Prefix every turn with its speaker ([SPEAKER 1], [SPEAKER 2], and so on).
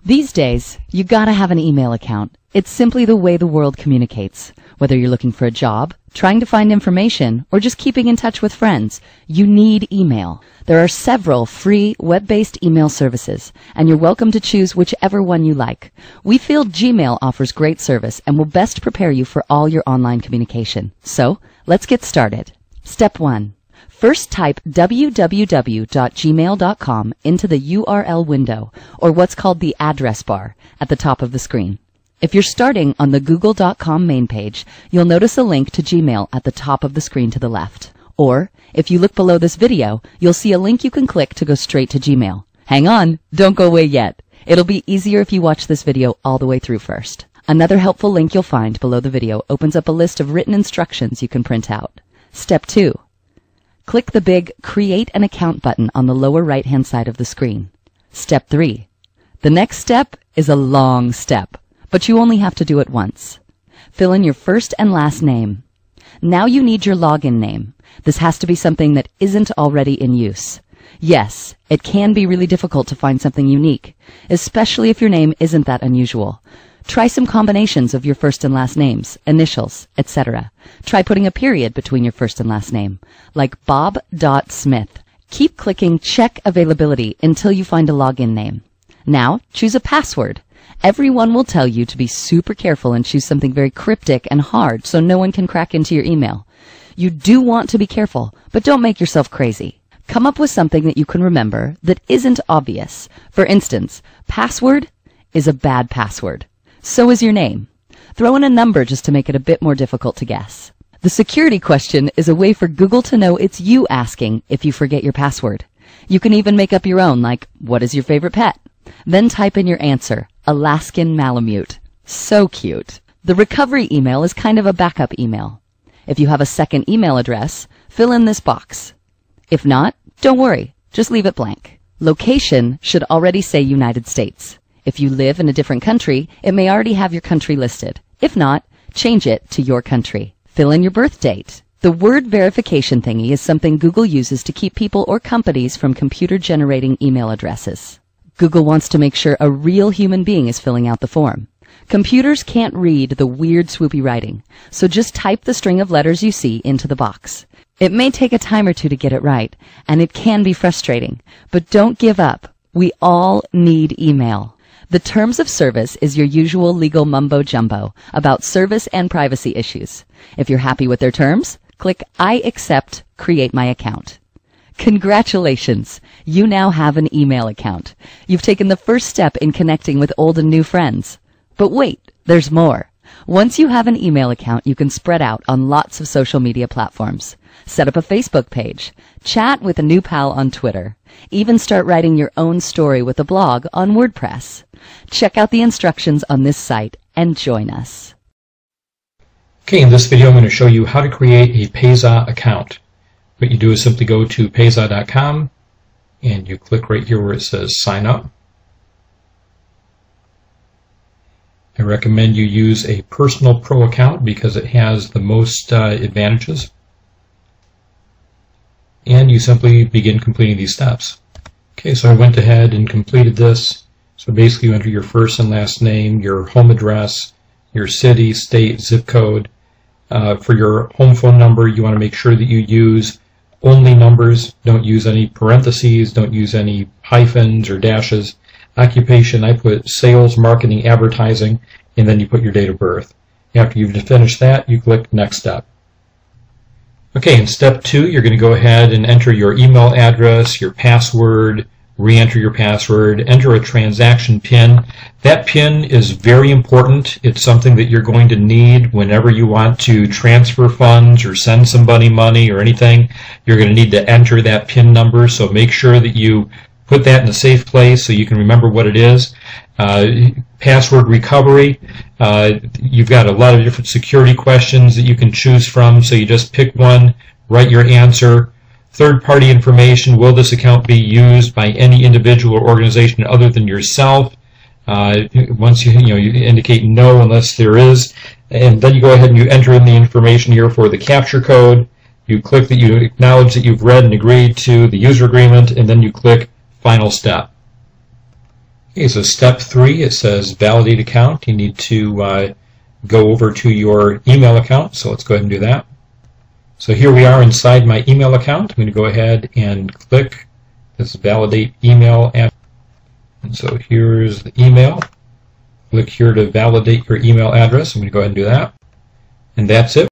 [SPEAKER 1] These days, you gotta have an email account. It's simply the way the world communicates. Whether you're looking for a job, trying to find information, or just keeping in touch with friends, you need email. There are several free web-based email services, and you're welcome to choose whichever one you like. We feel Gmail offers great service and will best prepare you for all your online communication. So, let's get started. Step 1. First type www.gmail.com into the URL window, or what's called the address bar, at the top of the screen. If you're starting on the google.com main page, you'll notice a link to Gmail at the top of the screen to the left. Or, if you look below this video, you'll see a link you can click to go straight to Gmail. Hang on, don't go away yet. It'll be easier if you watch this video all the way through first. Another helpful link you'll find below the video opens up a list of written instructions you can print out. Step 2. Click the big Create an Account button on the lower right-hand side of the screen. Step 3. The next step is a long step, but you only have to do it once. Fill in your first and last name. Now you need your login name. This has to be something that isn't already in use. Yes, it can be really difficult to find something unique, especially if your name isn't that unusual. Try some combinations of your first and last names, initials, etc. Try putting a period between your first and last name, like Bob.Smith. Keep clicking Check Availability until you find a login name. Now, choose a password. Everyone will tell you to be super careful and choose something very cryptic and hard so no one can crack into your email. You do want to be careful, but don't make yourself crazy. Come up with something that you can remember that isn't obvious. For instance, password is a bad password. So is your name. Throw in a number just to make it a bit more difficult to guess. The security question is a way for Google to know it's you asking if you forget your password. You can even make up your own, like, what is your favorite pet? Then type in your answer, Alaskan Malamute. So cute. The recovery email is kind of a backup email. If you have a second email address, fill in this box. If not, don't worry, just leave it blank. Location should already say United States. If you live in a different country, it may already have your country listed. If not, change it to your country. Fill in your birth date. The word verification thingy is something Google uses to keep people or companies from computer-generating email addresses. Google wants to make sure a real human being is filling out the form. Computers can't read the weird swoopy writing, so just type the string of letters you see into the box. It may take a time or two to get it right, and it can be frustrating, but don't give up. We all need email. The terms of service is your usual legal mumbo-jumbo about service and privacy issues. If you're happy with their terms, click I accept, create my account. Congratulations! You now have an email account. You've taken the first step in connecting with old and new friends. But wait, there's more. Once you have an email account, you can spread out on lots of social media platforms. Set up a Facebook page. Chat with a new pal on Twitter. Even start writing your own story with a blog on WordPress. Check out the instructions on this site and join us.
[SPEAKER 2] Okay, in this video I'm going to show you how to create a Payza account. What you do is simply go to Payza.com and you click right here where it says sign up. I recommend you use a personal pro account because it has the most advantages. And you simply begin completing these steps. Okay, so I went ahead and completed this. So basically you enter your first and last name, your home address, your city, state, zip code. For your home phone number, you want to make sure that you use only numbers. Don't use any parentheses, don't use any hyphens or dashes. Occupation, I put sales, marketing, advertising, and then you put your date of birth. After you've finished that, you click next step. Okay, in step 2, you're going to go ahead and enter your email address, your password, re-enter your password, enter a transaction PIN. That PIN is very important. It's something that you're going to need whenever you want to transfer funds or send somebody money or anything. You're going to need to enter that PIN number, so make sure that you put that in a safe place so you can remember what it is. Password recovery, you've got a lot of different security questions that you can choose from, so you just pick one, write your answer. Third-party information, will this account be used by any individual or organization other than yourself? Once you indicate no unless there is, and then you go ahead and you enter in the information here for the capture code. You click that you acknowledge that you've read and agreed to the user agreement, and then you click Final Step. Okay, so step 3, it says validate account. You need to go over to your email account, so let's go ahead and do that. So here we are inside my email account. I'm going to go ahead and click this validate email address. And so here's the email. Click here to validate your email address. I'm going to go ahead and do that. And that's it.